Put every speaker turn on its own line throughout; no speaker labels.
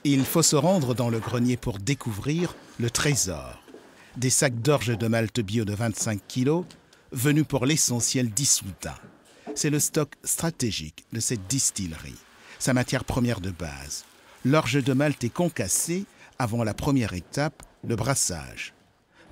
Il faut se rendre dans le grenier pour découvrir le trésor. Des sacs d'orge de malt bio de 25 kg, venus pour l'essentiel d'Issoudun. C'est le stock stratégique de cette distillerie, sa matière première de base. L'orge de malt est concassée avant la première étape, le brassage.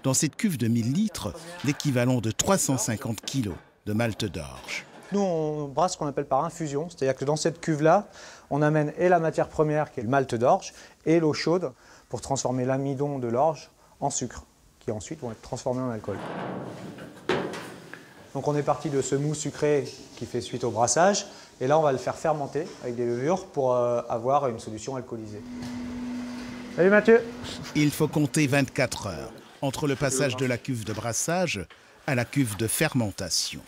Dans cette cuve de 1000 litres, l'équivalent de 350 kg de malt d'orge.
Nous, on brasse ce qu'on appelle par infusion, c'est-à-dire que dans cette cuve-là, on amène et la matière première, qui est le malt d'orge, et l'eau chaude pour transformer l'amidon de l'orge en sucre, qui ensuite vont être transformés en alcool. Donc on est parti de ce mou sucré qui fait suite au brassage, et là on va le faire fermenter avec des levures pour avoir une solution alcoolisée. Salut Mathieu!
Il faut compter 24 heures entre le passage de la cuve de brassage à la cuve de fermentation.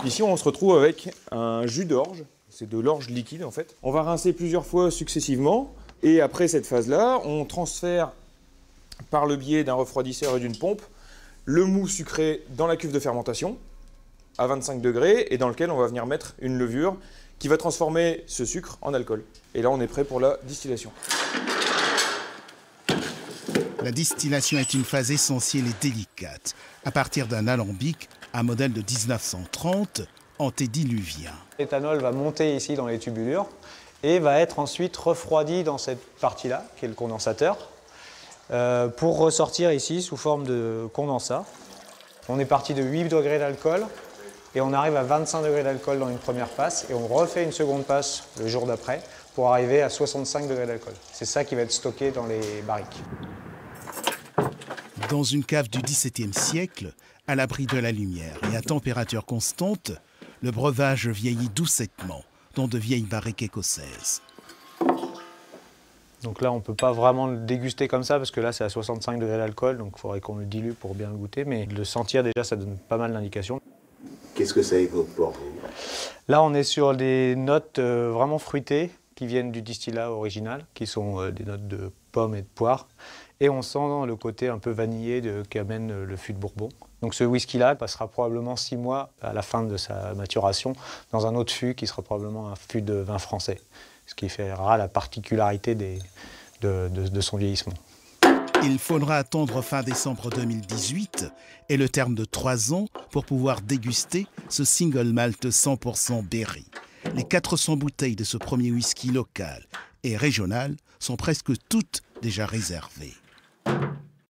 Ici, on se retrouve avec un jus d'orge. C'est de l'orge liquide, en fait. On va rincer plusieurs fois successivement. Et après cette phase-là, on transfère par le biais d'un refroidisseur et d'une pompe le mou sucré dans la cuve de fermentation à 25 degrés et dans lequel on va venir mettre une levure qui va transformer ce sucre en alcool. Et là, on est prêt pour la distillation.
La distillation est une phase essentielle et délicate, à partir d'un alambic, un modèle de 1930, antédiluvien.
L'éthanol va monter ici dans les tubulures et va être ensuite refroidi dans cette partie-là, qui est le condensateur, pour ressortir ici sous forme de condensat. On est parti de 8 degrés d'alcool et on arrive à 25 degrés d'alcool dans une première passe et on refait une seconde passe le jour d'après pour arriver à 65 degrés d'alcool. C'est ça qui va être stocké dans les barriques.
Dans une cave du XVIIe siècle, à l'abri de la lumière et à température constante, le breuvage vieillit doucettement dans de vieilles barriques écossaises.
Donc là, on ne peut pas vraiment le déguster comme ça parce que là, c'est à 65 degrés d'alcool, donc il faudrait qu'on le dilue pour bien le goûter. Mais le sentir, déjà, ça donne pas mal d'indications.
Qu'est-ce que ça évoque pour vous?
Là, on est sur des notes vraiment fruitées qui viennent du distillat original, qui sont des notes de pommes et de poire. Et on sent le côté un peu vanillé qu'amène le fût de Bourbon. Donc ce whisky-là passera probablement 6 mois à la fin de sa maturation dans un autre fût qui sera probablement un fût de vin français. Ce qui fera la particularité de son vieillissement.
Il faudra attendre fin décembre 2018 et le terme de 3 ans pour pouvoir déguster ce single malt 100% berry. Les 400 bouteilles de ce premier whisky local et régional sont presque toutes déjà réservées.